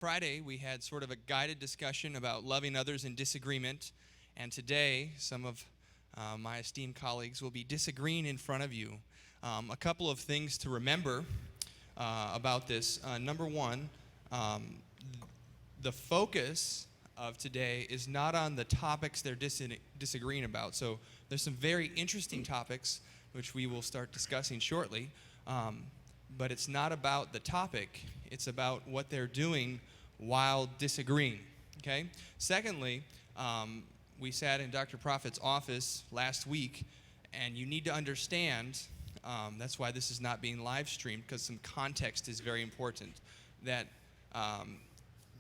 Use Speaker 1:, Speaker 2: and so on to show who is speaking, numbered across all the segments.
Speaker 1: Friday, we had sort of a guided discussion about loving others in disagreement, and today, some of my esteemed colleagues will be disagreeing in front of you. A couple of things to remember about this. Number one, the focus of today is not on the topics they're disagreeing about. So there's some very interesting topics which we will start discussing shortly, but it's not about the topic. It's about what they're doing while disagreeing, okay? Secondly, we sat in Dr. Profitt's office last week, and you need to understand, that's why this is not being live streamed, because some context is very important, that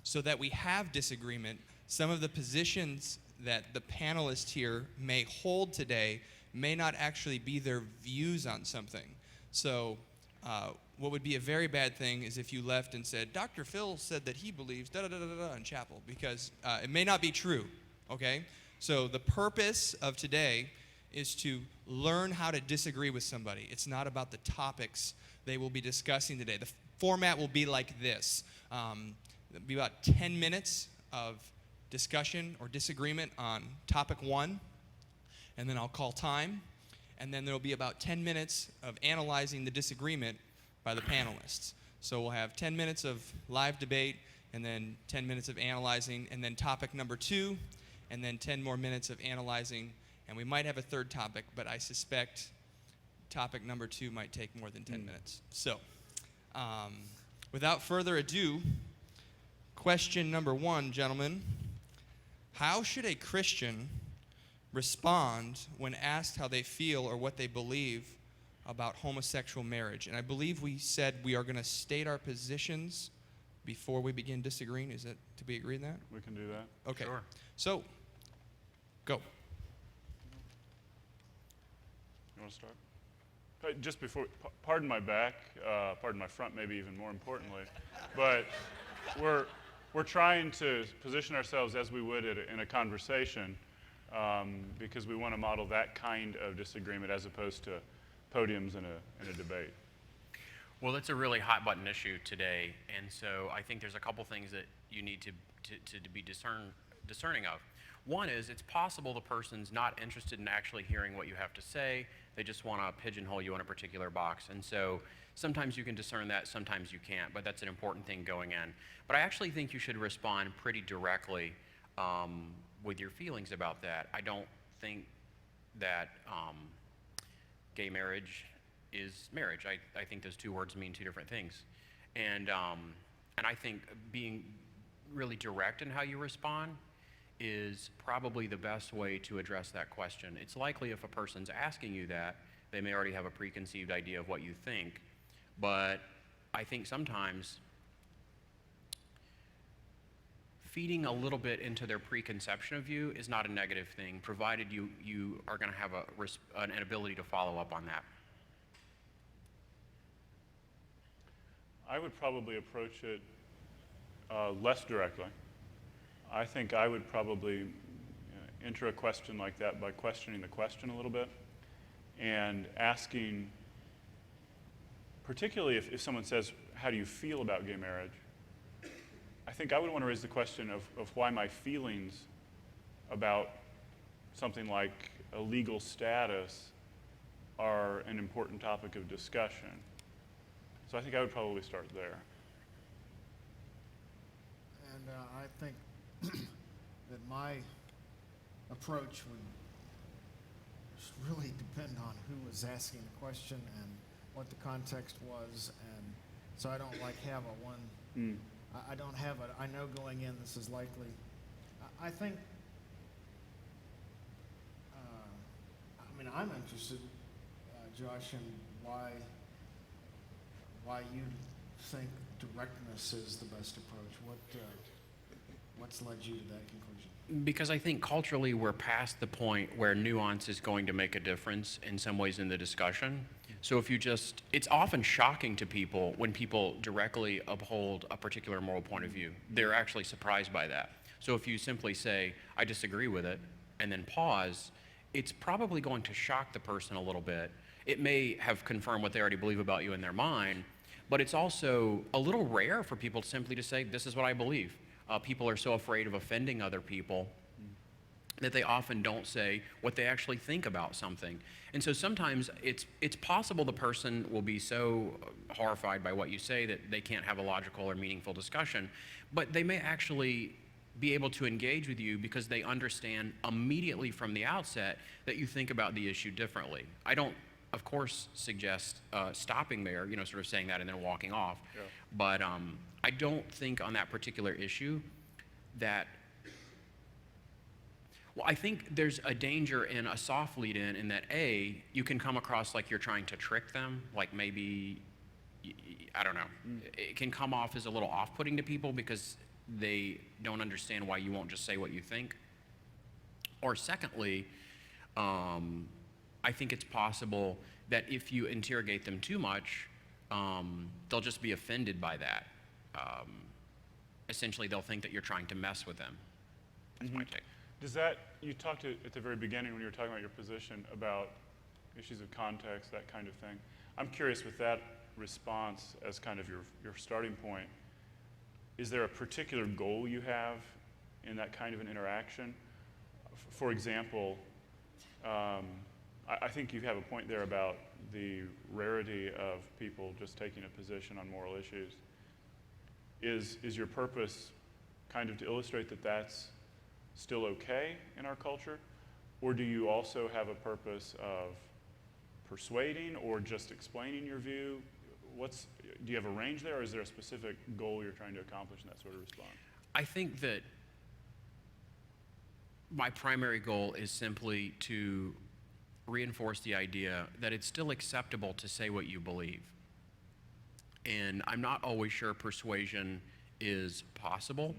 Speaker 1: so that we have disagreement, some of the positions that the panelists here may hold today may not actually be their views on something. So what would be a very bad thing is if you left and said, Dr. Phil said that he believes da-da-da-da-da in chapel, because it may not be true, okay? So the purpose of today is to learn how to disagree with somebody. It's not about the topics they will be discussing today. The format will be like this. It'll be about 10 minutes of discussion or disagreement on topic one, and then I'll call time, and then there will be about 10 minutes of analyzing the disagreement by the panelists. So we'll have 10 minutes of live debate, and then 10 minutes of analyzing, and then topic number two, and then 10 more minutes of analyzing, and we might have a third topic, but I suspect topic number two might take more than 10 minutes. So, without further ado, question number one, gentlemen. How should a Christian respond when asked how they feel or what they believe about homosexual marriage? And I believe we said we are going to state our positions before we begin disagreeing. Is it to be agreed on that?
Speaker 2: We can do that.
Speaker 1: Okay.
Speaker 2: Sure.
Speaker 1: So, go.
Speaker 2: You want to start? Just before, pardon my back, pardon my front, maybe even more importantly, but we're trying to position ourselves as we would in a conversation, because we want to model that kind of disagreement as opposed to podiums in a debate.
Speaker 3: Well, it's a really hot button issue today, and so I think there's a couple things that you need to be discerning of. One is, it's possible the person's not interested in actually hearing what you have to say. They just want to pigeonhole you in a particular box. And so sometimes you can discern that, sometimes you can't, but that's an important thing going in. But I actually think you should respond pretty directly with your feelings about that. I don't think that gay marriage is marriage. I think those two words mean two different things. And I think being really direct in how you respond is probably the best way to address that question. It's likely if a person's asking you that, they may already have a preconceived idea of what you think, but I think sometimes feeding a little bit into their preconception of you is not a negative thing, provided you are going to have an ability to follow up on that.
Speaker 2: I would probably approach it less directly. I think I would probably enter a question like that by questioning the question a little bit and asking, particularly if someone says, how do you feel about gay marriage? I think I would want to raise the question of why my feelings about something like a legal status are an important topic of discussion. So I think I would probably start there.
Speaker 4: And I think that my approach would really depend on who was asking the question and what the context was, and so I don't have a one. I don't have a. I know going in this is likely. I think. I'm interested, Josh, in why you think directness is the best approach. What's led you to that conclusion?
Speaker 3: Because I think culturally we're past the point where nuance is going to make a difference in some ways in the discussion. So if you just, it's often shocking to people when people directly uphold a particular moral point of view. They're actually surprised by that. So if you simply say, I disagree with it, and then pause, it's probably going to shock the person a little bit. It may have confirmed what they already believe about you in their mind, But it's also a little rare for people simply to say, this is what I believe. People are so afraid of offending other people that they often don't say what they actually think about something. And so sometimes it's possible the person will be so horrified by what you say that they can't have a logical or meaningful discussion, but they may actually be able to engage with you because they understand immediately from the outset that you think about the issue differently. I don't, of course, suggest stopping there, sort of saying that and then walking off.
Speaker 2: Yeah.
Speaker 3: But I don't think on that particular issue that, well, I think there's a danger in a soft lead-in in that, A, you can come across like you're trying to trick them, like maybe, I don't know, it can come off as a little off-putting to people because they don't understand why you won't just say what you think. Or secondly, I think it's possible that if you interrogate them too much, they'll just be offended by that. Essentially, they'll think that you're trying to mess with them. That's my take.
Speaker 2: Does that, you talked at the very beginning when you were talking about your position about issues of context, that kind of thing. I'm curious with that response as kind of your starting point, is there a particular goal you have in that kind of an interaction? For example, I think you have a point there about the rarity of people just taking a position on moral issues. Is your purpose kind of to illustrate that that's still okay in our culture? Or do you also have a purpose of persuading or just explaining your view? Do you have a range there, or is there a specific goal you're trying to accomplish in that sort of response?
Speaker 3: I think that my primary goal is simply to reinforce the idea that it's still acceptable to say what you believe. And I'm not always sure persuasion is possible,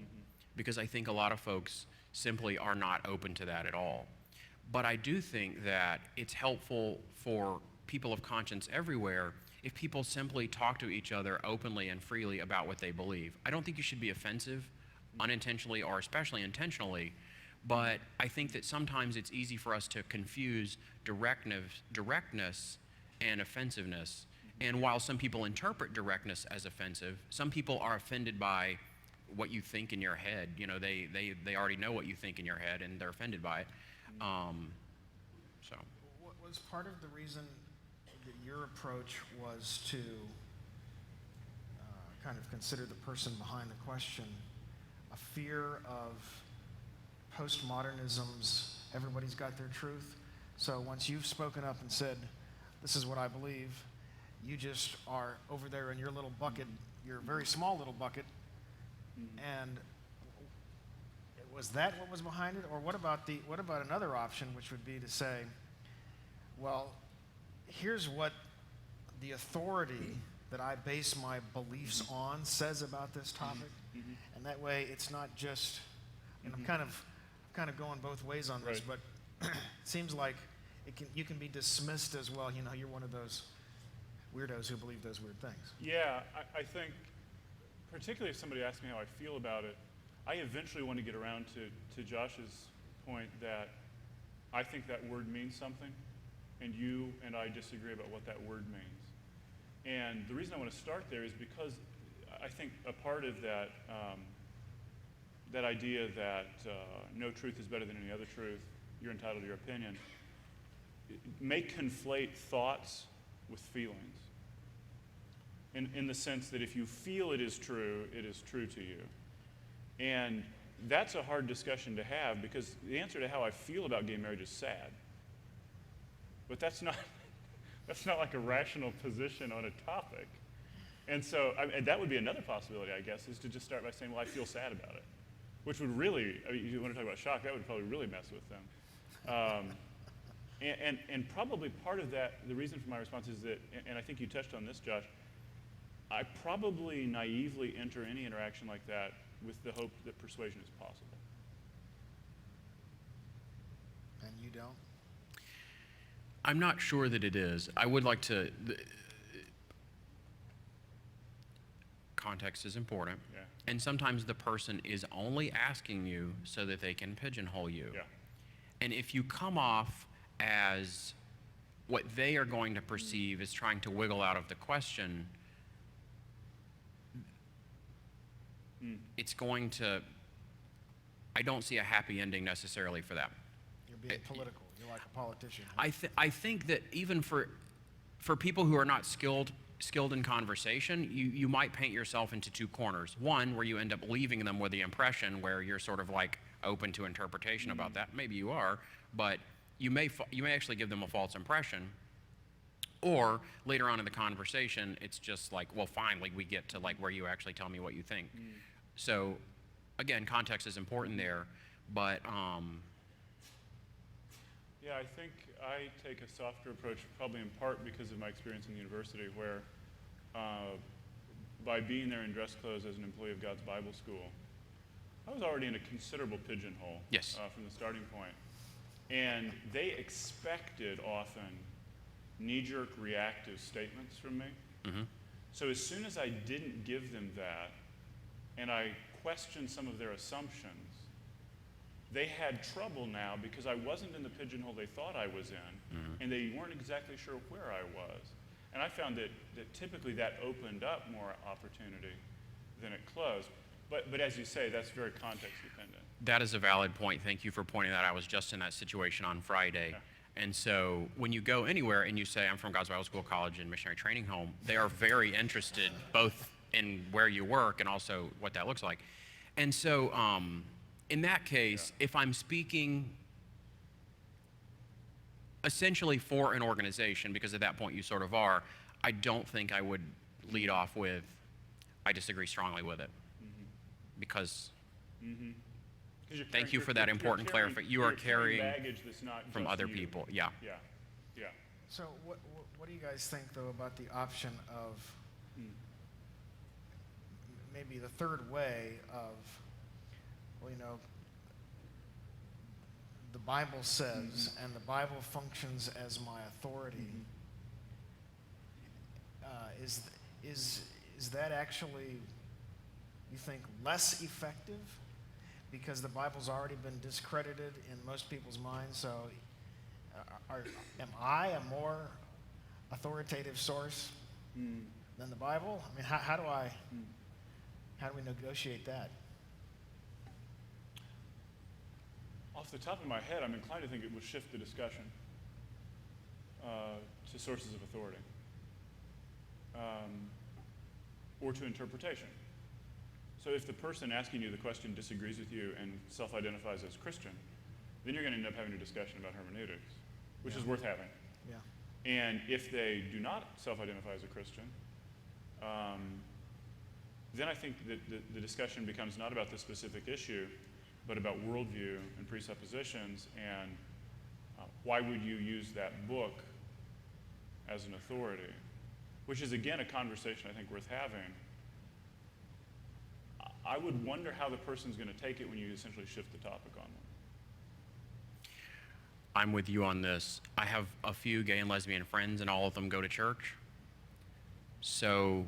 Speaker 3: because I think a lot of folks simply are not open to that at all. But I do think that it's helpful for people of conscience everywhere if people simply talk to each other openly and freely about what they believe. I don't think you should be offensive, unintentionally or especially intentionally, but I think that sometimes it's easy for us to confuse directness and offensiveness. And while some people interpret directness as offensive, some people are offended by what you think in your head. They already know what you think in your head and they're offended by it. So.
Speaker 4: What was part of the reason that your approach was to kind of consider the person behind the question a fear of postmodernism's everybody's got their truth? So once you've spoken up and said, this is what I believe, you just are over there in your little bucket, your very small little bucket, and was that what was behind it? Or what about another option, which would be to say, well, here's what the authority that I base my beliefs on says about this topic, and that way it's not just, and I'm kind of going both ways on this,
Speaker 2: Right.
Speaker 4: but it seems like you can be dismissed as well. You're one of those weirdos who believe those weird things.
Speaker 2: Yeah, I think, particularly if somebody asks me how I feel about it, I eventually want to get around to Josh's point that I think that word means something, and you and I disagree about what that word means. And the reason I want to start there is because I think a part of that, that idea that no truth is better than any other truth, you're entitled to your opinion, may conflate thoughts with feelings. In the sense that if you feel it is true to you. And that's a hard discussion to have, because the answer to how I feel about gay marriage is sad. But that's not like a rational position on a topic. And so that would be another possibility, I guess, is to just start by saying, well, I feel sad about it. Which would really, you want to talk about shock, that would probably really mess with them. And probably part of that, the reason for my response is that, and I think you touched on this, Josh, I probably naively enter any interaction like that with the hope that persuasion is possible.
Speaker 4: And you don't?
Speaker 3: I'm not sure that it is. I would like to. Context is important.
Speaker 2: Yeah.
Speaker 3: And sometimes the person is only asking you so that they can pigeonhole you.
Speaker 2: Yeah.
Speaker 3: And if you come off as what they are going to perceive as trying to wiggle out of the question, it's going to, I don't see a happy ending necessarily for them.
Speaker 4: You're being political. You're like a politician.
Speaker 3: I think that even for people who are not skilled in conversation, you might paint yourself into two corners. One, where you end up leaving them with the impression where you're sort of like open to interpretation about that. Maybe you are, but you may actually give them a false impression. Or later on in the conversation, it's just like, well, finally we get to like where you actually tell me what you think. So, again, context is important there, but
Speaker 2: Yeah, I think I take a softer approach, probably in part because of my experience in the university, where by being there in dress clothes as an employee of God's Bible School, I was already in a considerable pigeonhole
Speaker 3: Yes.
Speaker 2: From the starting point. And they expected often knee-jerk reactive statements from me. So as soon as I didn't give them that, and I questioned some of their assumptions, they had trouble now because I wasn't in the pigeonhole they thought I was in, and they weren't exactly sure where I was. And I found that typically that opened up more opportunity than it closed. But as you say, that's very context dependent.
Speaker 3: that is a valid point. Thank you for pointing that out. I was just in that situation on Friday.
Speaker 2: Yeah.
Speaker 3: And so when you go anywhere and you say, I'm from God's Bible School, College, and Missionary Training Home, they are very interested both in where you work and also what that looks like. And so in that case, if I'm speaking essentially for an organization, because at that point you sort of are, I don't think I would lead off with, I disagree strongly with it. Because thank you for that important clarification. You are carrying
Speaker 2: baggage that's not
Speaker 3: from
Speaker 2: just
Speaker 3: other
Speaker 2: you.
Speaker 3: people. Yeah.
Speaker 2: Yeah.
Speaker 4: So what do you guys think, though, about the option of maybe the third way of, well, you know, the Bible says, and the Bible functions as my authority. Is that actually, you think, less effective because the Bible's already been discredited in most people's minds? So am I a more authoritative source than the Bible? I mean, how do we negotiate that?
Speaker 2: Off the top of my head, I'm inclined to think it would shift the discussion to sources of authority or to interpretation. So if the person asking you the question disagrees with you and self-identifies as Christian, then you're going to end up having a discussion about hermeneutics, which is worth having.
Speaker 4: Yeah.
Speaker 2: And if they do not self-identify as a Christian, then I think that the discussion becomes not about the specific issue, but about worldview and presuppositions, and why would you use that book as an authority, which is, again, a conversation I think worth having. I would wonder how the person's going to take it when you essentially shift the topic on them.
Speaker 3: I'm with you on this. I have a few gay and lesbian friends, and all of them go to church. So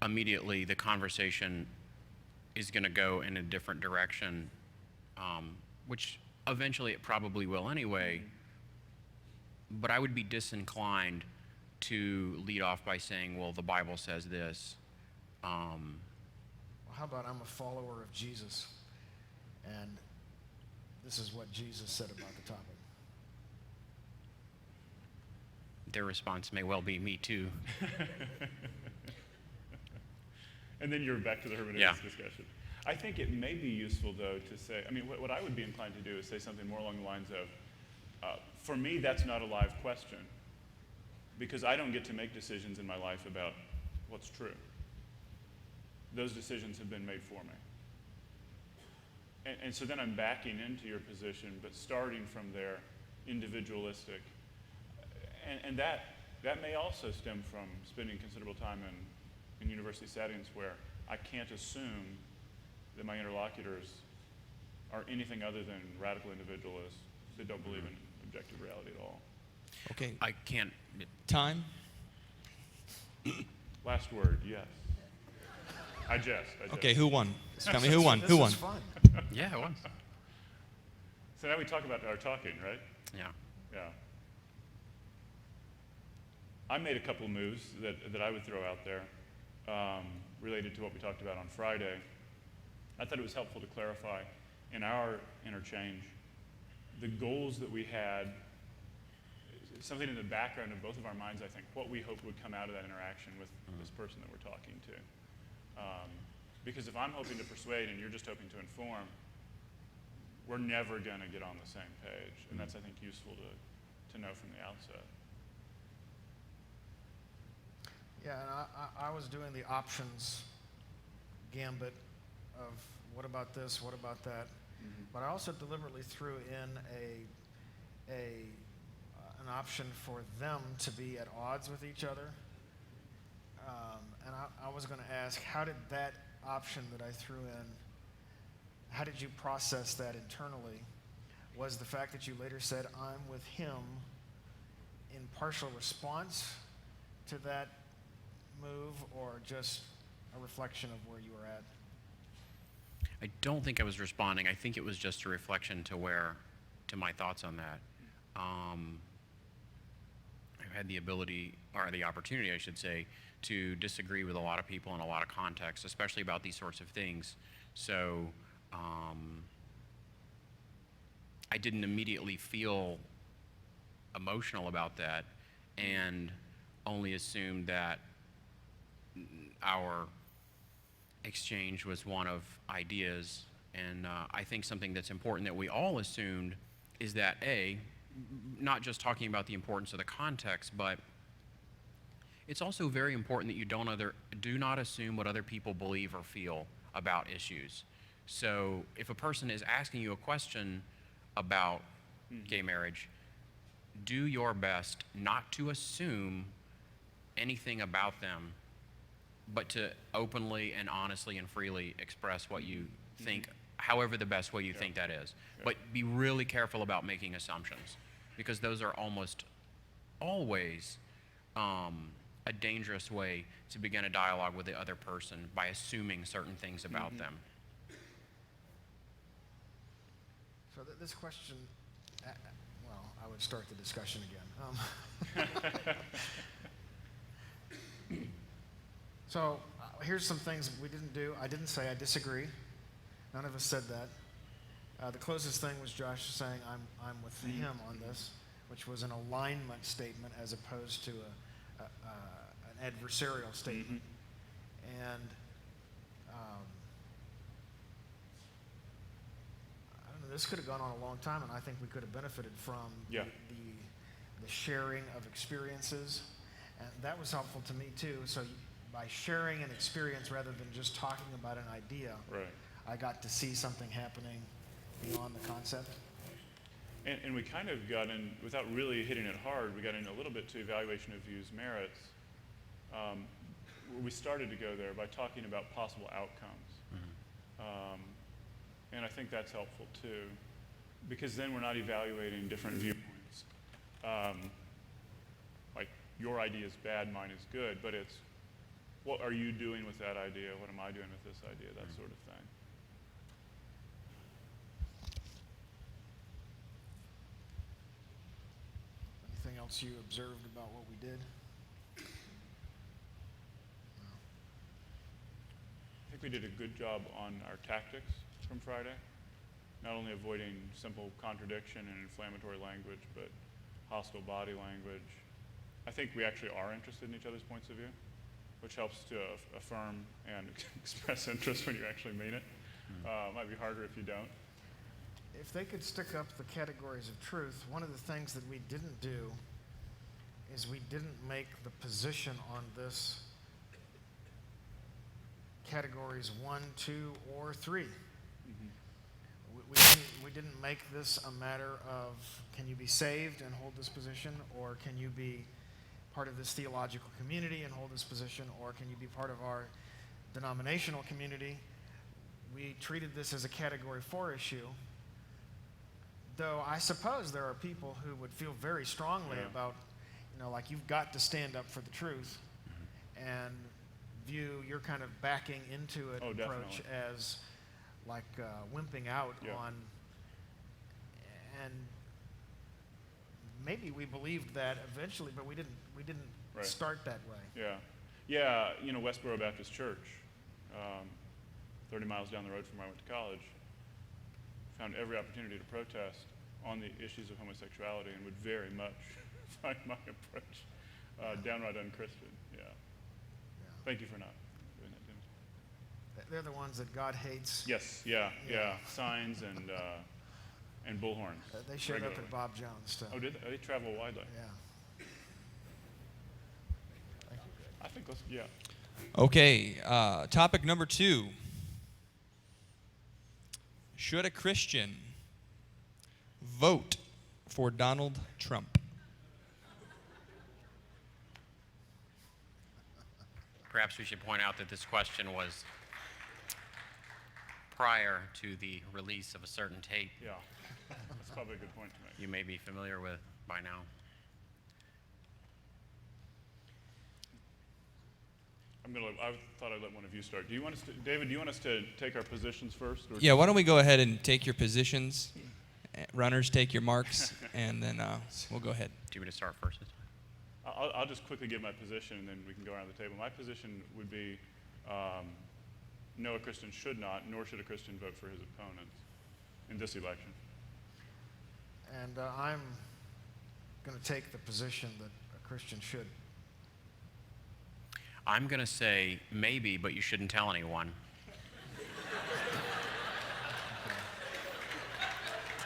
Speaker 3: immediately the conversation is going to go in a different direction, which eventually it probably will anyway. But I would be disinclined to lead off by saying, well, the Bible says this.
Speaker 4: Well, how about I'm a follower of Jesus, and this is what Jesus said about the topic?
Speaker 3: Their response may well be, me too.
Speaker 2: And then you're back to the hermeneutics discussion. I think it may be useful, though, to say, I mean, what I would be inclined to do is say something more along the lines of, for me, that's not a live question, because I don't get to make decisions in my life about what's true. Those decisions have been made for me. And so then I'm backing into your position, but starting from there, individualistic. And that may also stem from spending considerable time in university settings where I can't assume that my interlocutors are anything other than radical individualists that don't believe in objective reality at all.
Speaker 1: Okay.
Speaker 3: I can't.
Speaker 1: Time?
Speaker 2: Last word, yes. I jest.
Speaker 1: Okay, who won? Tell me who won.
Speaker 4: This
Speaker 1: Who
Speaker 4: was
Speaker 1: won?
Speaker 4: fun.
Speaker 3: Yeah, it was.
Speaker 2: So now we talk about our talking, right?
Speaker 3: Yeah.
Speaker 2: Yeah. I made a couple of moves that I would throw out there related to what we talked about on Friday. I thought it was helpful to clarify in our interchange the goals that we had, something in the background of both of our minds, I think, what we hoped would come out of that interaction with this person that we're talking to. Because if I'm hoping to persuade and you're just hoping to inform, we're never going to get on the same page. And that's, I think, useful to know from the outset.
Speaker 4: Yeah, and I was doing the options gambit of what about this, what about that, but I also deliberately threw in an option for them to be at odds with each other. And I was going to ask, how did that option that I threw in, how did you process that internally? Was the fact that you later said, I'm with him, in partial response to that move, or just a reflection of where you were at?
Speaker 3: I don't think I was responding. I think it was just a reflection to my thoughts on that. I've had the ability, or the opportunity, I should say, to disagree with a lot of people in a lot of contexts, especially about these sorts of things. So I didn't immediately feel emotional about that, and only assumed that our exchange was one of ideas. And I think something that's important that we all assumed is that, not just talking about the importance of the context, but it's also very important that you do not assume what other people believe or feel about issues. So if a person is asking you a question about gay marriage, do your best not to assume anything about them, but to openly and honestly and freely express what you think, however the best way you think that is. But be really careful about making assumptions, because those are almost always a dangerous way to begin a dialogue with the other person, by assuming certain things about them.
Speaker 4: So this question, well, I would start the discussion again. So here's some things we didn't do. I didn't say I disagree. None of us said that. The closest thing was Josh saying I'm with him on this, which was an alignment statement as opposed to an adversarial statement. And I don't know, this could have gone on a long time, and I think we could have benefited from the sharing of experiences. And that was helpful to me too. So by sharing an experience rather than just talking about an idea, I got to see something happening beyond the concept.
Speaker 2: And we kind of got in, without really hitting it hard, we got in a little bit to evaluation of views merits. We started to go there by talking about possible outcomes. And I think that's helpful too, because then we're not evaluating different viewpoints. Like, your idea is bad, mine is good, but it's, what are you doing with that idea? What am I doing with this idea? That sort of thing.
Speaker 4: Anything else you observed about what we did? No.
Speaker 2: I think we did a good job on our tactics from Friday. Not only avoiding simple contradiction and inflammatory language, but hostile body language. I think we actually are interested in each other's points of view, which helps to affirm and express interest when you actually mean it. Might be harder if you don't.
Speaker 4: If they could stick up the categories of truth, one of the things that we didn't do is we didn't make the position on this categories 1, 2, or 3. We didn't make this a matter of, can you be saved and hold this position, or can you be part of this theological community and hold this position, or can you be part of our denominational community? We treated this as a category 4 issue, though I suppose there are people who would feel very strongly about, like, you've got to stand up for the truth, and view your kind of backing into it approach as like wimping out on, and maybe we believed that eventually, but we didn't start that way.
Speaker 2: Yeah, Westboro Baptist Church 30 miles down the road from where I went to college, found every opportunity to protest on the issues of homosexuality and would very much find my approach downright unchristian. Yeah. Thank you for not doing that, Jim.
Speaker 4: They're the ones that God hates.
Speaker 2: Yes, yeah. Signs and bullhorns.
Speaker 4: They showed up
Speaker 2: regularly.
Speaker 4: at Bob Jones, too.
Speaker 2: Oh, did they? They travel widely.
Speaker 4: Yeah.
Speaker 2: I think let's, yeah.
Speaker 1: Okay, topic number 2. Should a Christian vote for Donald Trump?
Speaker 3: Perhaps we should point out that this question was prior to the release of a certain tape
Speaker 2: Yeah, that's probably a good point to make.
Speaker 3: you may be familiar with by now.
Speaker 2: I thought I'd let one of you start. Do you want us to, David, do you want us to take our positions first? Or
Speaker 1: Yeah, why don't we go ahead and take your positions? Runners, take your marks, and then we'll go ahead.
Speaker 3: Do you want me to start first?
Speaker 2: I'll just quickly give my position, and then we can go around the table. My position would be, no, a Christian should not, nor should a Christian vote for his opponents in this election.
Speaker 4: And I'm going to take the position that a Christian should.
Speaker 3: I'm going to say maybe, but you shouldn't tell anyone.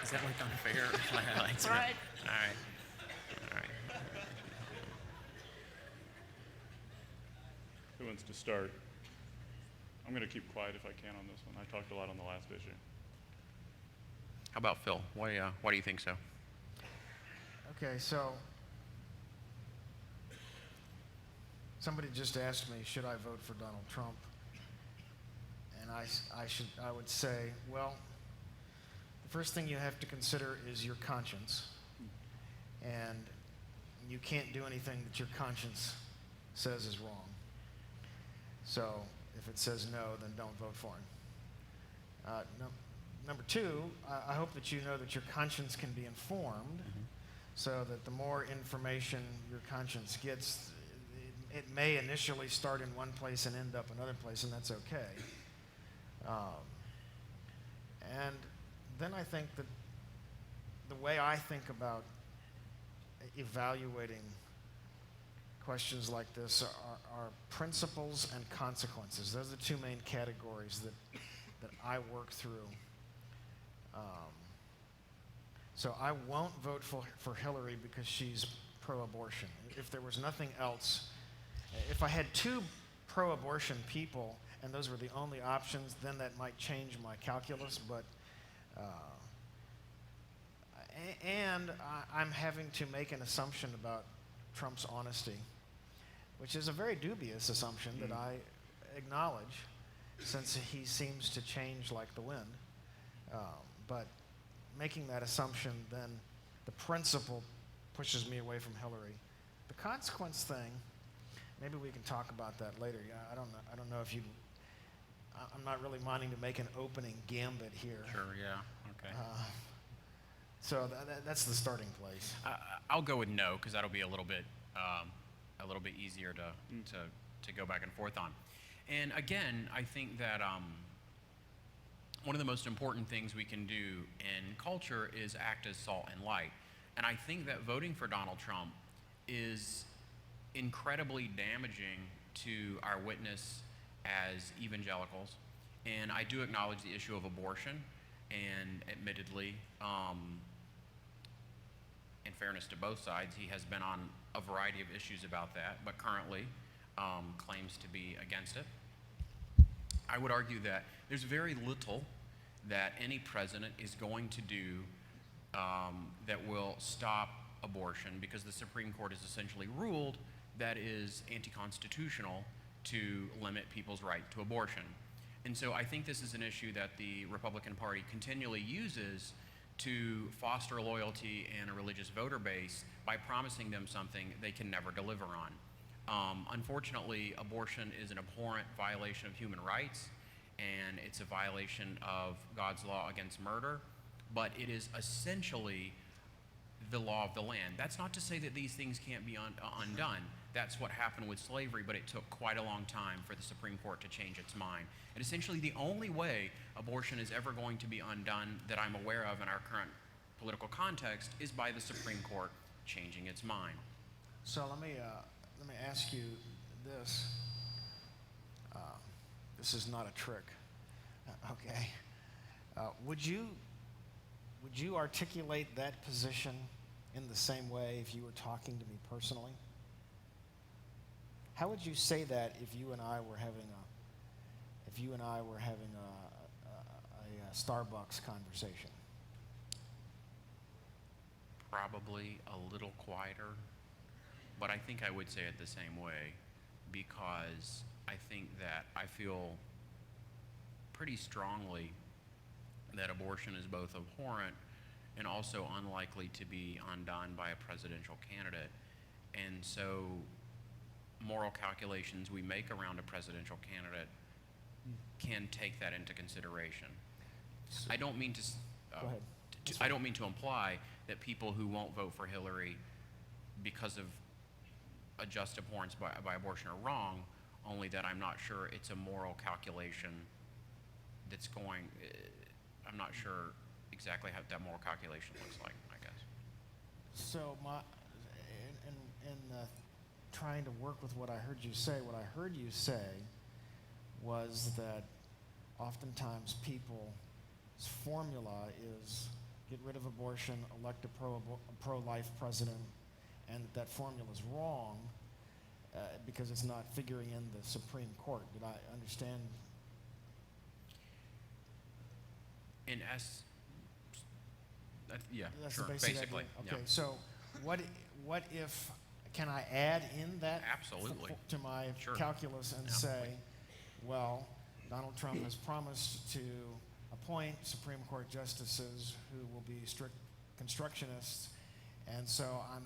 Speaker 3: Is that like unfair? All right. All right.
Speaker 2: Who wants to start? I'm going to keep quiet if I can on this one. I talked a lot on the last issue.
Speaker 3: How about Phil? Why do you think so?
Speaker 4: Okay, so somebody just asked me, should I vote for Donald Trump? And I would say, well, the first thing you have to consider is your conscience. And you can't do anything that your conscience says is wrong. So if it says no, then don't vote for him. Number 2, I hope that you know that your conscience can be informed, so that the more information your conscience gets, it may initially start in one place and end up another place, and that's okay. And then I think that the way I think about evaluating questions like this are principles and consequences. Those are the 2 main categories that I work through. So I won't vote for Hillary because she's pro-abortion. If there was nothing else, if I had 2 pro-abortion people and those were the only options, then that might change my calculus. But I'm having to make an assumption about Trump's honesty, which is a very dubious assumption that I acknowledge, since he seems to change like the wind. But making that assumption, then the principle pushes me away from Hillary. The consequence thing, maybe we can talk about that later. I don't know if you. I'm not really wanting to make an opening gambit here.
Speaker 3: Sure. Yeah. Okay.
Speaker 4: So that's the starting place.
Speaker 3: I'll go with no, because that'll be a little bit easier to go back and forth on. And again, I think that one of the most important things we can do in culture is act as salt and light. And I think that voting for Donald Trump is incredibly damaging to our witness as evangelicals. And I do acknowledge the issue of abortion, and admittedly, in fairness to both sides, he has been on a variety of issues about that, but currently claims to be against it. I would argue that there's very little that any president is going to do that will stop abortion, because the Supreme Court has essentially ruled that is anti-constitutional to limit people's right to abortion. And so I think this is an issue that the Republican Party continually uses to foster loyalty and a religious voter base by promising them something they can never deliver on. Unfortunately, abortion is an abhorrent violation of human rights, and it's a violation of God's law against murder, but it is essentially the law of the land. That's not to say that these things can't be undone. That's what happened with slavery, but it took quite a long time for the Supreme Court to change its mind. And essentially the only way abortion is ever going to be undone that I'm aware of in our current political context is by the Supreme Court changing its mind.
Speaker 4: So let me ask you this. This is not a trick. Okay. Would you articulate that position in the same way if you were talking to me personally? How would you say that if you and I were having a Starbucks conversation?
Speaker 3: Probably a little quieter, but I think I would say it the same way, because I think that I feel pretty strongly that abortion is both abhorrent and also unlikely to be undone by a presidential candidate. And so moral calculations we make around a presidential candidate can take that into consideration. I don't mean to
Speaker 4: Go ahead.
Speaker 3: I don't mean to imply that people who won't vote for Hillary because of a just abhorrence by abortion are wrong, only that I'm not sure it's a moral calculation that's going, I'm not sure exactly how that moral calculation looks like, I guess.
Speaker 4: So in trying to work with what I heard you say was that oftentimes people's formula is get rid of abortion, elect a pro-life president, and that formula is wrong because it's not figuring in the Supreme Court. Did I understand?
Speaker 3: Yeah,
Speaker 4: That's
Speaker 3: sure,
Speaker 4: the basic
Speaker 3: basically.
Speaker 4: idea? Okay,
Speaker 3: Yeah.
Speaker 4: so what if, can I add in that
Speaker 3: Absolutely.
Speaker 4: to my
Speaker 3: Sure.
Speaker 4: calculus and
Speaker 3: Yeah.
Speaker 4: say, well, Donald Trump has promised to appoint Supreme Court justices who will be strict constructionists, and so I'm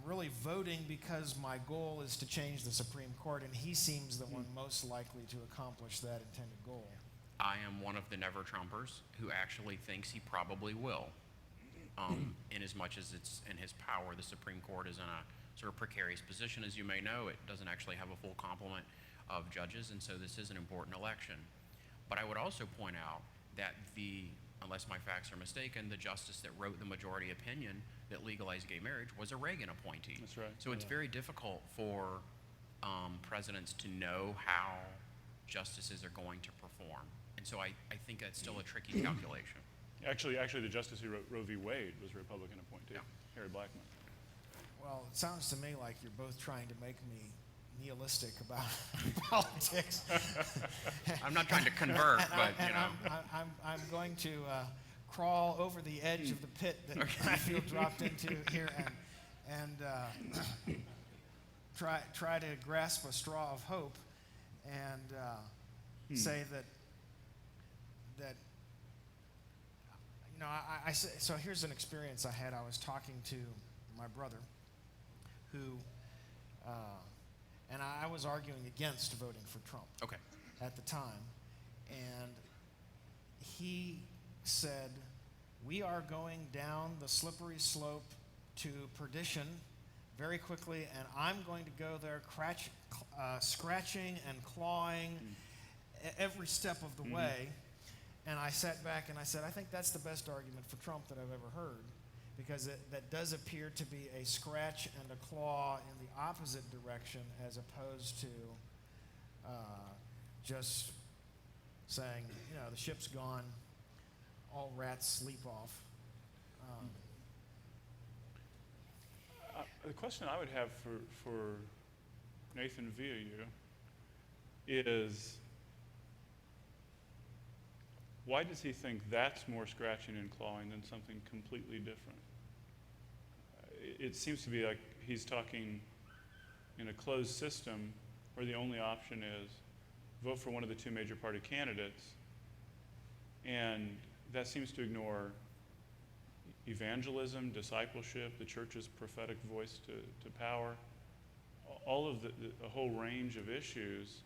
Speaker 4: really voting because my goal is to change the Supreme Court, and he seems the one most likely to accomplish that intended goal.
Speaker 3: I am one of the never Trumpers who actually thinks he probably will. In as much as it's in his power, the Supreme Court is in a sort of precarious position. As you may know, it doesn't actually have a full complement of judges, and so this is an important election. But I would also point out that unless my facts are mistaken, the justice that wrote the majority opinion that legalized gay marriage was a Reagan appointee.
Speaker 2: That's right.
Speaker 3: So it's very difficult for presidents to know how justices are going to perform. And so I think that's still a tricky calculation.
Speaker 2: Actually, the justice who wrote Roe v. Wade was a Republican appointee,
Speaker 3: Yeah.
Speaker 2: Harry Blackmun.
Speaker 4: Well, it sounds to me like you're both trying to make me nihilistic about politics.
Speaker 3: I'm not trying to convert, but you know.
Speaker 4: I'm going to crawl over the edge of the pit that I feel dropped into here and try to grasp a straw of hope and say that you know, I say, so here's an experience I had. I was talking to my brother who and I was arguing against voting for Trump
Speaker 3: Okay.
Speaker 4: at the time, and he said, we are going down the slippery slope to perdition very quickly, and I'm going to go there scratching and clawing every step of the way. And I sat back and I said, I think that's the best argument for Trump that I've ever heard, because that does appear to be a scratch and a claw in the opposite direction, as opposed to just saying, you know, the ship's gone, all rats sleep off.
Speaker 2: The question I would have for Nathan via you is, why does he think that's more scratching and clawing than something completely different? It seems to be like he's talking in a closed system where the only option is vote for one of the two major party candidates, and that seems to ignore evangelism, discipleship, the church's prophetic voice to power, all of the whole range of issues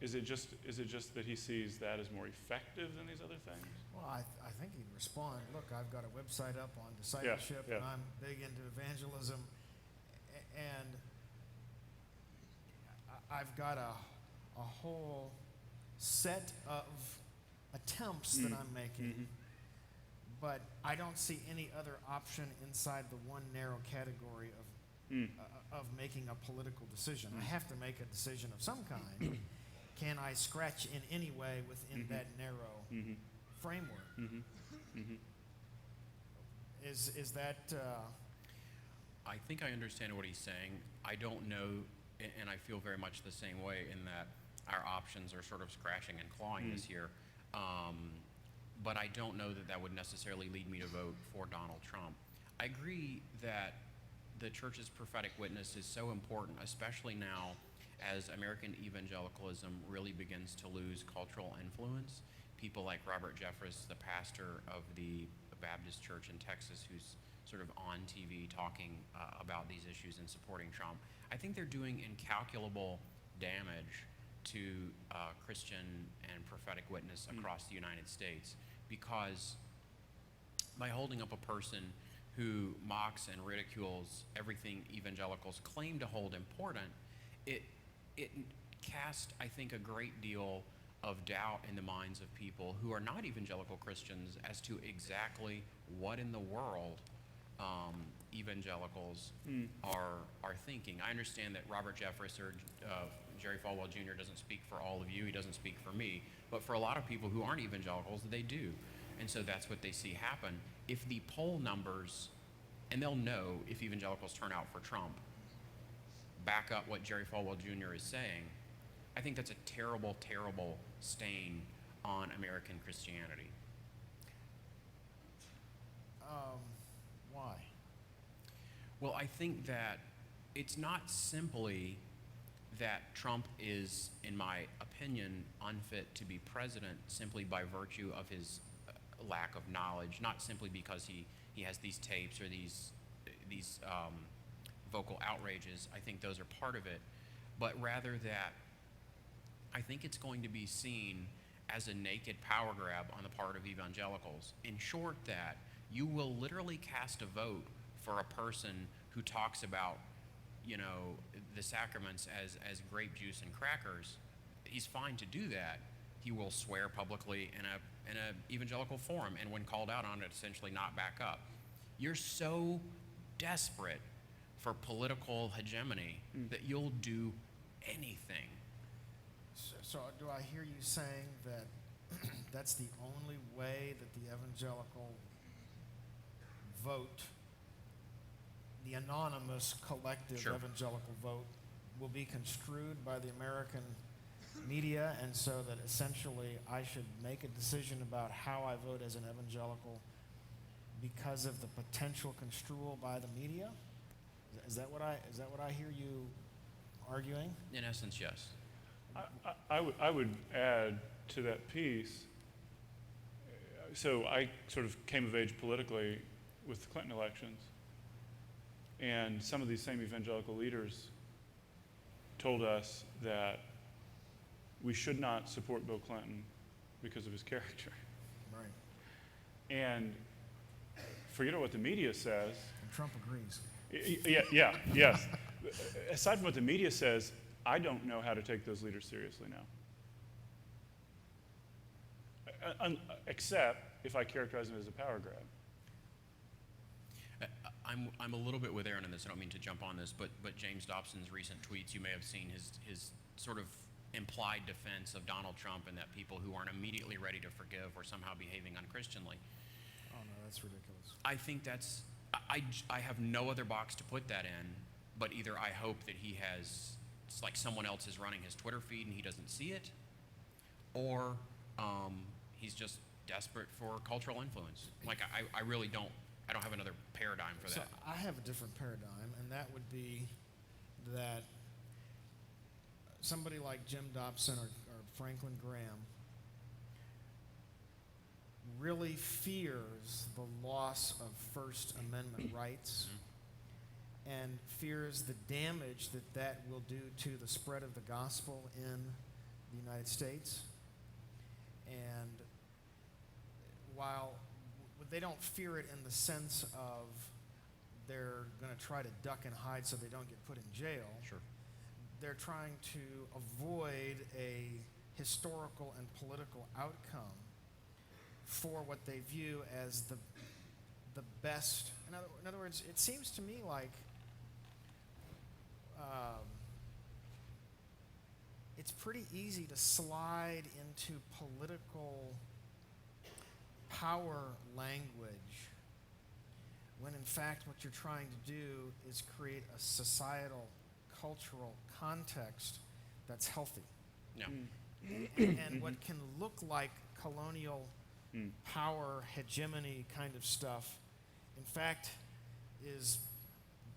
Speaker 2: is it just that he sees that as more effective than these other things?
Speaker 4: Well, I think he'd respond, look, I've got a website up on discipleship,
Speaker 2: yeah.
Speaker 4: and I'm big into evangelism, and I've got a whole set of attempts that I'm making, but I don't see any other option inside the one narrow category of making a political decision. I have to make a decision of some kind. Can I scratch in any way within that narrow framework? Is that?
Speaker 3: I think I understand what he's saying. I don't know, and I feel very much the same way in that our options are sort of scratching and clawing this year. But I don't know that that would necessarily lead me to vote for Donald Trump. I agree that the church's prophetic witness is so important, especially now as American evangelicalism really begins to lose cultural influence. People like Robert Jeffress, the pastor of the Baptist church in Texas, who's sort of on TV talking about these issues and supporting Trump, I think they're doing incalculable damage to Christian and prophetic witness across the United States, because by holding up a person who mocks and ridicules everything evangelicals claim to hold important, it casts, I think, a great deal of doubt in the minds of people who are not evangelical Christians as to exactly what in the world evangelicals are thinking. I understand that Robert Jeffress or Jerry Falwell Jr. doesn't speak for all of you. He doesn't speak for me. But for a lot of people who aren't evangelicals, they do. And so that's what they see happen. If the poll numbers, and they'll know if evangelicals turn out for Trump, back up what Jerry Falwell Jr. is saying, I think that's a terrible, terrible stain on American Christianity.
Speaker 4: Why?
Speaker 3: Well, I think that it's not simply that Trump is, in my opinion, unfit to be president simply by virtue of his lack of knowledge, not simply because he has these tapes or these vocal outrages. I think those are part of it, but rather that I think it's going to be seen as a naked power grab on the part of evangelicals. In short, that you will literally cast a vote for a person who talks about, the sacraments as grape juice and crackers. He's fine to do that. He will swear publicly in a evangelical forum, and when called out on it, essentially not back up. You're so desperate for political hegemony that you'll do anything.
Speaker 4: So do I hear you saying that that's the only way that the evangelical vote, the anonymous collective
Speaker 3: Sure.
Speaker 4: evangelical vote, will be construed by the American media, and so that essentially I should make a decision about how I vote as an evangelical because of the potential construal by the media? Is that what I hear you arguing?
Speaker 3: In essence, yes.
Speaker 2: I would add to that piece. So I sort of came of age politically with the Clinton elections, and some of these same evangelical leaders told us that we should not support Bill Clinton because of his character.
Speaker 4: Right.
Speaker 2: And forget what the media says.
Speaker 4: And Trump agrees.
Speaker 2: Yes. Aside from what the media says, I don't know how to take those leaders seriously now. Except if I characterize them as a power grab.
Speaker 3: I'm a little bit with Aaron on this. I don't mean to jump on this, but James Dobson's recent tweets, you may have seen his sort of implied defense of Donald Trump and that people who aren't immediately ready to forgive or somehow behaving unchristianly.
Speaker 4: Oh no, that's ridiculous.
Speaker 3: I think that's, I have no other box to put that in, but either I hope that he has, it's like someone else is running his Twitter feed and he doesn't see it, or he's just desperate for cultural influence. Like I really don't, I don't have another paradigm for
Speaker 4: So
Speaker 3: that.
Speaker 4: I have a different paradigm, and that would be that somebody like Jim Dobson or Franklin Graham really fears the loss of First Amendment rights and fears the damage that will do to the spread of the gospel in the United States. And while they don't fear it in the sense of they're going to try to duck and hide so they don't get put in jail,
Speaker 3: Sure.
Speaker 4: they're trying to avoid a historical and political outcome for what they view as the best. In other words, it seems to me like it's pretty easy to slide into political power language when in fact what you're trying to do is create a societal, cultural context that's healthy.
Speaker 3: Yeah.
Speaker 4: And what can look like colonial power, hegemony kind of stuff, in fact, is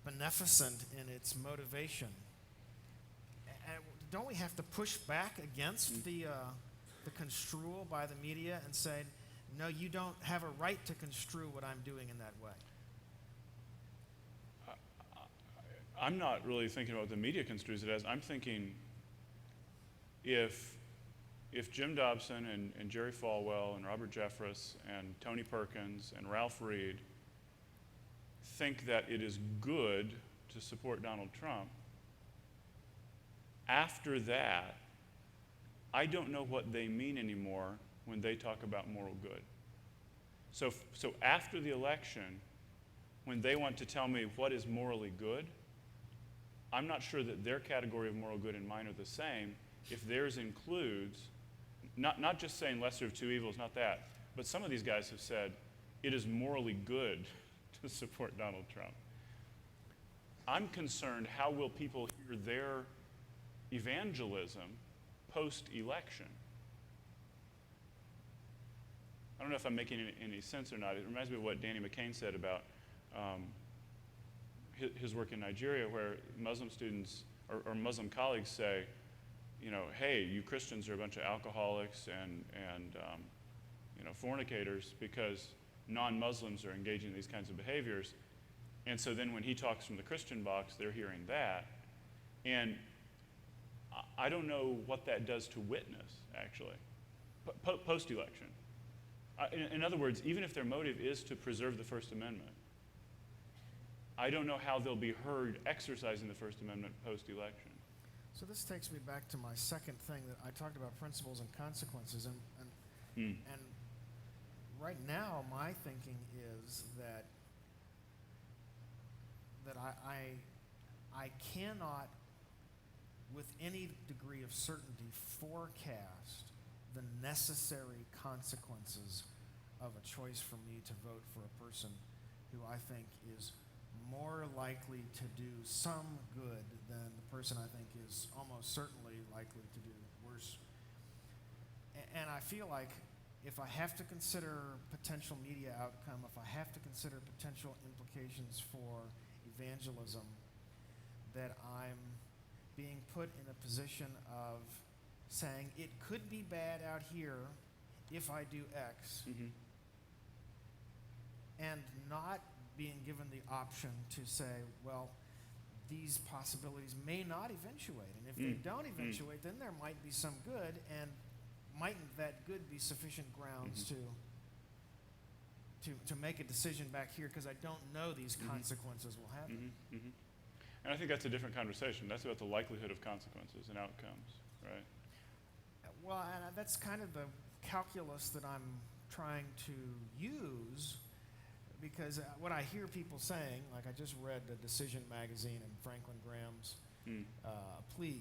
Speaker 4: beneficent in its motivation. And don't we have to push back against the construal by the media and say, no, you don't have a right to construe what I'm doing in that way?
Speaker 2: I'm not really thinking about what the media construes it as. I'm thinking if Jim Dobson and Jerry Falwell and Robert Jeffress and Tony Perkins and Ralph Reed think that it is good to support Donald Trump, after that, I don't know what they mean anymore when they talk about moral good. So after the election, when they want to tell me what is morally good, I'm not sure that their category of moral good and mine are the same if theirs includes, not just saying lesser of two evils, not that, but some of these guys have said it is morally good to support Donald Trump. I'm concerned, how will people hear their evangelism post-election? I don't know if I'm making any sense or not. It reminds me of what Danny McCain said about his work in Nigeria, where Muslim students or Muslim colleagues say, you know, hey, you Christians are a bunch of alcoholics and fornicators because non-Muslims are engaging in these kinds of behaviors. And so then when he talks from the Christian box, they're hearing that. And I don't know what that does to witness, actually, post-election. In other words, even if their motive is to preserve the First Amendment, I don't know how they'll be heard exercising the First Amendment post-election.
Speaker 4: So this takes me back to my second thing that I talked about, principles and consequences. And right now, my thinking is that I cannot, with any degree of certainty, forecast the necessary consequences of a choice for me to vote for a person who I think is more likely to do some good than the person I think is almost certainly likely to do worse. And I feel like if I have to consider potential media outcome, if I have to consider potential implications for evangelism, that I'm being put in a position of saying it could be bad out here if I do X, and not being given the option to say, well, these possibilities may not eventuate. And if they don't eventuate, then there might be some good, and mightn't that good be sufficient grounds to make a decision back here, because I don't know these consequences will happen.
Speaker 2: And I think that's a different conversation. That's about the likelihood of consequences and outcomes, right?
Speaker 4: Well, and that's kind of the calculus that I'm trying to use, because what I hear people saying, like I just read the Decision magazine and Franklin Graham's plea,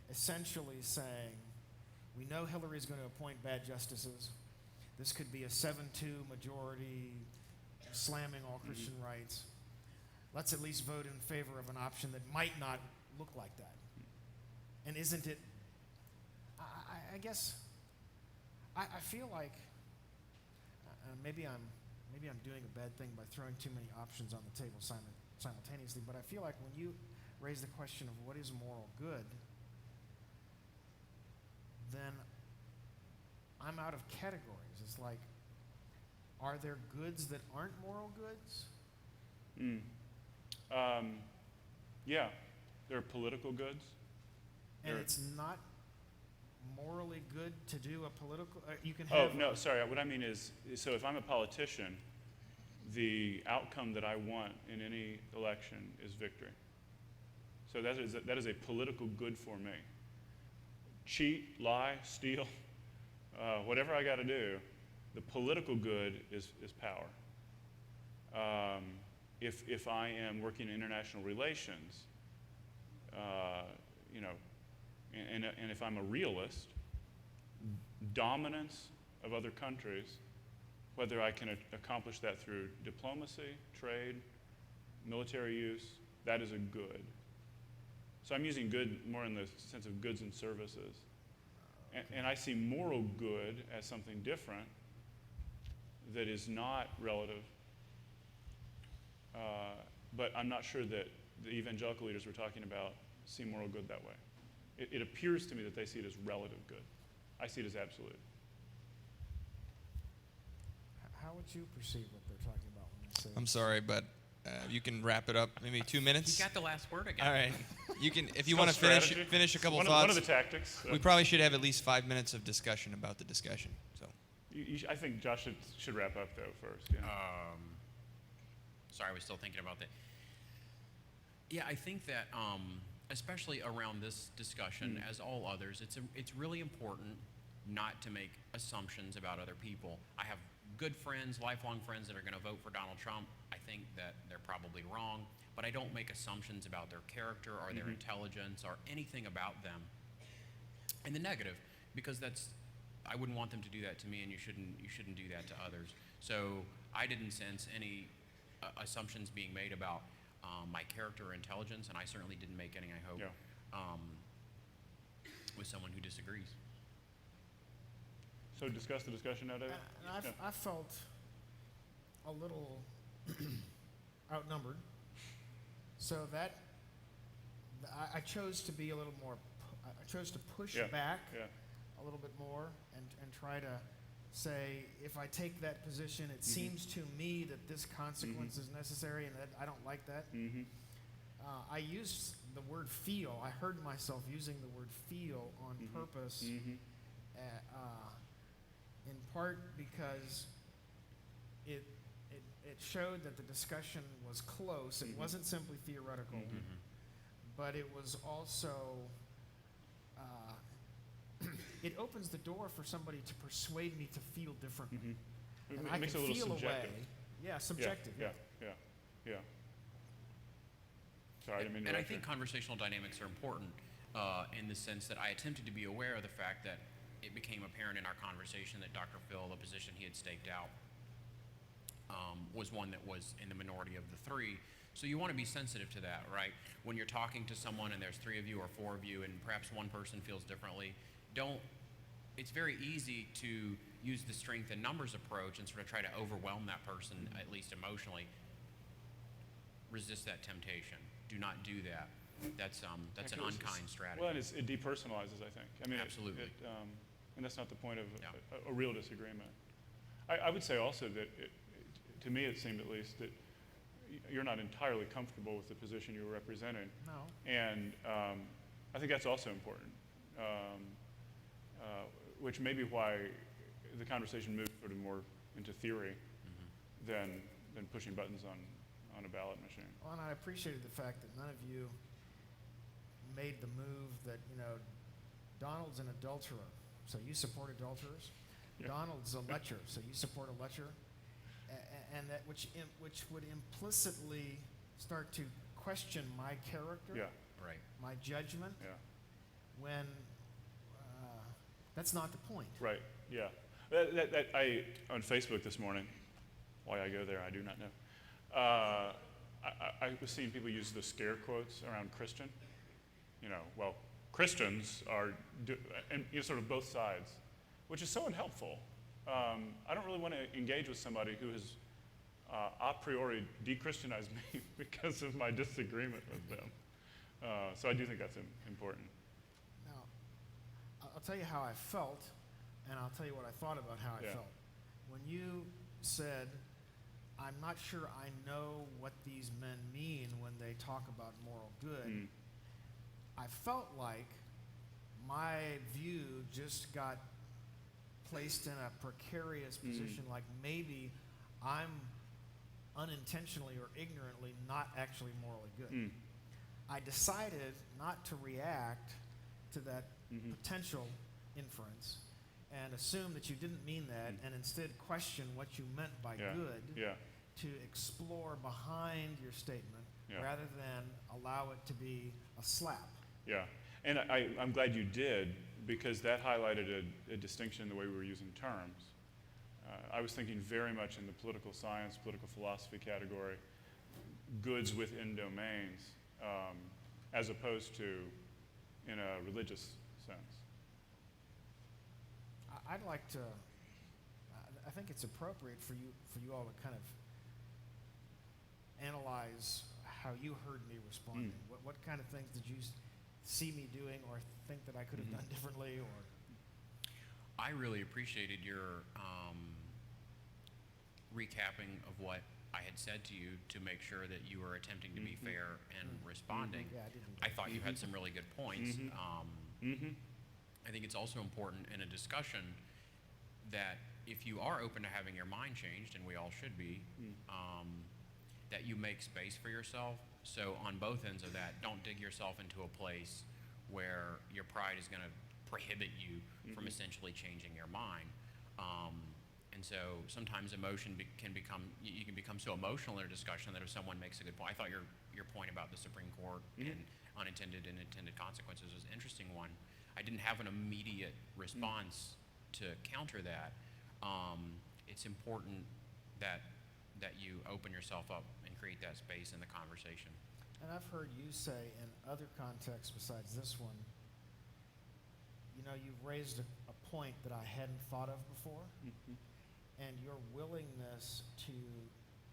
Speaker 4: essentially saying, we know Hillary's going to appoint bad justices. This could be a 7-2 majority slamming all Christian rights. Let's at least vote in favor of an option that might not look like that. And isn't it, I guess, I feel like, maybe I'm doing a bad thing by throwing too many options on the table simultaneously, but I feel like when you raise the question of what is moral good, then I'm out of categories. It's like, are there goods that aren't moral goods?
Speaker 2: Yeah, there are political goods.
Speaker 4: And it's not morally good to do a political? You can
Speaker 2: Oh,
Speaker 4: have.
Speaker 2: no, sorry. What I mean is, so if I'm a politician, the outcome that I want in any election is victory. So that is a political good for me. Cheat, lie, steal, whatever I got to do, the political good is power. If I am working in international relations, you know, and if I'm a realist, dominance of other countries, whether I can accomplish that through diplomacy, trade, military use, that is a good. So I'm using good more in the sense of goods and services. And I see moral good as something different that is not relative. But I'm not sure that the evangelical leaders we're talking about see moral good that way. It appears to me that they see it as relative good. I see it as absolute.
Speaker 4: How would you perceive what they're talking about when they say?
Speaker 1: I'm sorry, but you can wrap it up. Maybe 2 minutes.
Speaker 3: He got the last word again.
Speaker 1: All right. You can, if you
Speaker 2: It's
Speaker 1: want to
Speaker 2: called
Speaker 1: finish
Speaker 2: strategy.
Speaker 1: a couple
Speaker 2: One
Speaker 1: thoughts.
Speaker 2: of the tactics.
Speaker 1: We probably should have at least 5 minutes of discussion about the discussion. So.
Speaker 2: I think Josh should wrap up though first. Yeah.
Speaker 3: Sorry, I was still thinking about that. Yeah, I think that especially around this discussion, as all others, it's really important not to make assumptions about other people. I have good friends, lifelong friends that are going to vote for Donald Trump. I think that they're probably wrong, but I don't make assumptions about their character or their intelligence or anything about them in the negative, because I wouldn't want them to do that to me, and you shouldn't do that to others. So I didn't sense any assumptions being made about my character or intelligence, and I certainly didn't make any, I hope, with someone who disagrees.
Speaker 2: So discuss the discussion now, David?
Speaker 4: I felt a little outnumbered, so that I chose to be a little more. I chose to push back a little bit more and try to say, if I take that position, it seems to me that this consequence is necessary, and that I don't like that. I used the word feel. I heard myself using the word feel on purpose, in part because it showed that the discussion was close. It wasn't simply theoretical, but it was also it opens the door for somebody to persuade me to feel differently. And
Speaker 2: It
Speaker 4: I
Speaker 2: makes
Speaker 4: can
Speaker 2: it a little
Speaker 4: feel
Speaker 2: subjective.
Speaker 4: a way. Yeah, subjective.
Speaker 2: Yeah. Sorry, I didn't mean to
Speaker 3: And I
Speaker 2: interrupt you.
Speaker 3: think conversational dynamics are important in the sense that I attempted to be aware of the fact that it became apparent in our conversation that Dr. Phil, the position he had staked out, was one that was in the minority of the three. So you want to be sensitive to that, right? When you're talking to someone and there's 3 of you or 4 of you and perhaps one person feels differently, it's very easy to use the strength in numbers approach and sort of try to overwhelm that person, at least emotionally. Resist that temptation. Do not do that. That's an unkind strategy.
Speaker 2: Well, and it depersonalizes, I think. I mean,
Speaker 3: Absolutely.
Speaker 2: And that's not the point of
Speaker 3: Yeah.
Speaker 2: a real disagreement. I would say also that, to me it seemed at least, that you're not entirely comfortable with the position you were representing.
Speaker 4: No.
Speaker 2: And I think that's also important, which may be why the conversation moved sort of more into theory than pushing buttons on a ballot machine.
Speaker 4: Well, and I appreciated the fact that none of you made the move that, Donald's an adulterer, so you support adulterers.
Speaker 2: Yeah.
Speaker 4: Donald's a lecher, so you support a lecher. And that which would implicitly start to question my character,
Speaker 2: Yeah,
Speaker 3: Right.
Speaker 4: my judgment,
Speaker 2: yeah,
Speaker 4: when that's not the point.
Speaker 2: right, yeah. That I on Facebook this morning, why I go there, I do not know. I was seeing people use the scare quotes around Christian. Well, Christians are, and sort of both sides, which is so unhelpful. I don't really want to engage with somebody who has a priori de-Christianized me because of my disagreement with them. So I do think that's important.
Speaker 4: Now, I'll tell you how I felt, and I'll tell you what I thought about how I
Speaker 2: Yeah.
Speaker 4: felt. When you said, I'm not sure I know what these men mean when they talk about moral good, I felt like my view just got placed in a precarious position, like maybe I'm unintentionally or ignorantly not actually morally good. I decided not to react to that potential inference and assume that you didn't mean that, and instead question what you meant by good, to explore behind your statement rather than allow it to be a slap.
Speaker 2: Yeah, and I'm glad you did, because that highlighted a distinction in the way we were using terms. I was thinking very much in the political science, political philosophy category, goods within domains, as opposed to in a religious sense.
Speaker 4: I'd like to, I think it's appropriate for you all to kind of analyze how you heard me responding. What kind of things did you see me doing or think that I could have done differently? Or
Speaker 3: I really appreciated your recapping of what I had said to you to make sure that you were attempting to be fair and responding.
Speaker 4: Yeah, I didn't.
Speaker 3: I thought you had some really good points. I think it's also important in a discussion that if you are open to having your mind changed, and we all should be, that you make space for yourself. So on both ends of that, don't dig yourself into a place where your pride is going to prohibit you from essentially changing your mind. And so sometimes emotion can become, you can become so emotional in a discussion that if someone makes a good point, I thought your point about the Supreme Court and unintended and intended consequences was an interesting one. I didn't have an immediate response to counter that. It's important that you open yourself up and create that space in the conversation.
Speaker 4: And I've heard you say in other contexts besides this one, you know, you've raised a point that I hadn't thought of before, and your willingness to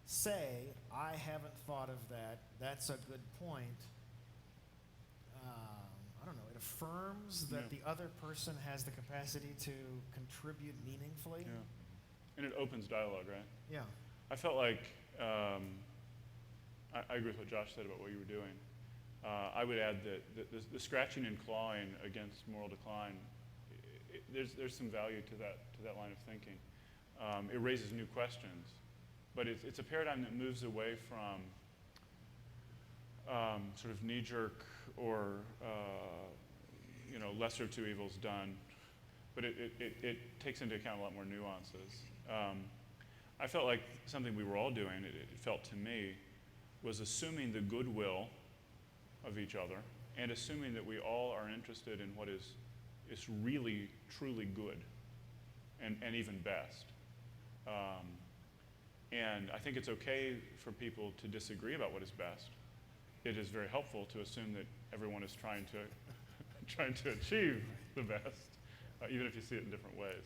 Speaker 4: say, I haven't thought of that, that's a good point. I don't know, it affirms that the other person has the capacity to contribute meaningfully.
Speaker 2: And it opens dialogue, right?
Speaker 4: Yeah.
Speaker 2: I felt like, I agree with what Josh said about what you were doing. I would add that the scratching and clawing against moral decline, there's some value to that line of thinking. It raises new questions, but it's a paradigm that moves away from sort of knee-jerk or lesser of two evils done, but it takes into account a lot more nuances. I felt like something we were all doing, it felt to me, was assuming the goodwill of each other and assuming that we all are interested in what is really, truly good and even best. And I think it's okay for people to disagree about what is best. It is very helpful to assume that everyone is trying to achieve the best, even if you see it in different ways.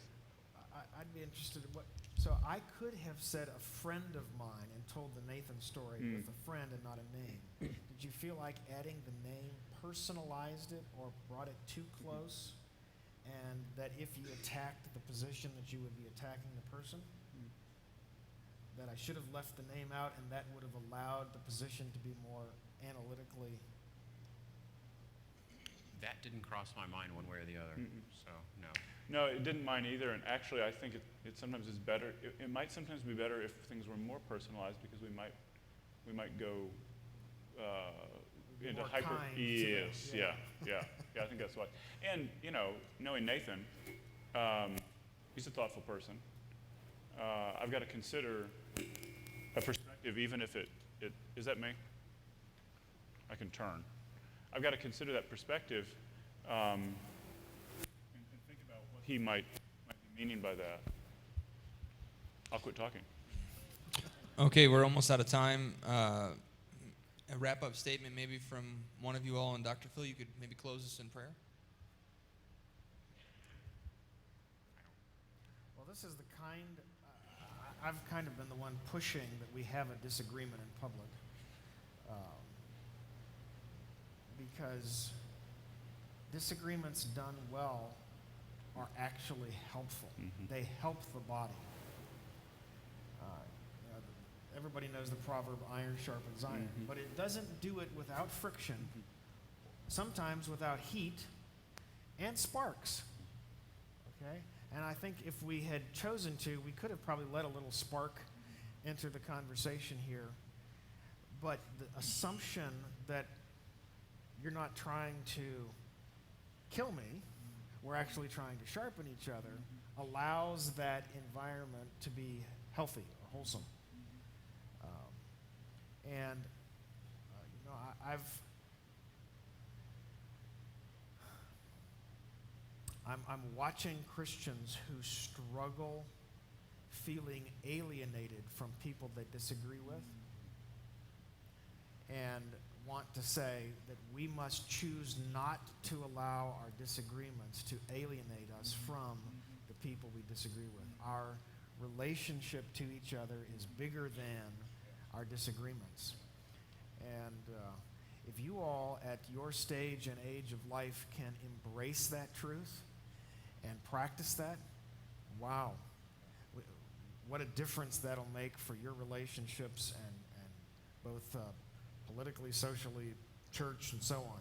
Speaker 4: I'd be interested in so I could have said a friend of mine and told the Nathan story with a friend and not a name. Did you feel like adding the name personalized it or brought it too close? And that if you attacked the position that you would be attacking the person? That I should have left the name out and that would have allowed the position to be more analytically.
Speaker 3: That didn't cross my mind one way or the other, so no.
Speaker 2: No, it didn't mine either, and actually I think it sometimes is better. It might sometimes be better if things were more personalized, because we might go into
Speaker 4: More
Speaker 2: hyper.
Speaker 4: kind
Speaker 2: Yes,
Speaker 4: to
Speaker 2: yeah, I think that's why. And knowing Nathan, he's a thoughtful person. I've got to consider a perspective, even if it is that me? I can turn. I've got to consider that perspective and think about what he might be meaning by that. I'll quit talking.
Speaker 1: Okay, we're almost out of time. A wrap-up statement maybe from one of you all, and Dr. Phil, you could maybe close us in prayer.
Speaker 4: Well, this is the kind, I've kind of been the one pushing that we have a disagreement in public. Because disagreements done well are actually helpful. They help the body. Everybody knows the proverb, iron sharpens iron, but it doesn't do it without friction, sometimes without heat, and sparks. Okay? And I think if we had chosen to, we could have probably let a little spark enter the conversation here. But the assumption that you're not trying to kill me, we're actually trying to sharpen each other, allows that environment to be healthy or wholesome. I'm watching Christians who struggle feeling alienated from people they disagree with, and want to say that we must choose not to allow our disagreements to alienate us from the people we disagree with. Our relationship to each other is bigger than our disagreements. And if you all at your stage and age of life can embrace that truth and practice that, wow, what a difference that'll make for your relationships and both politically, socially, church, and so on.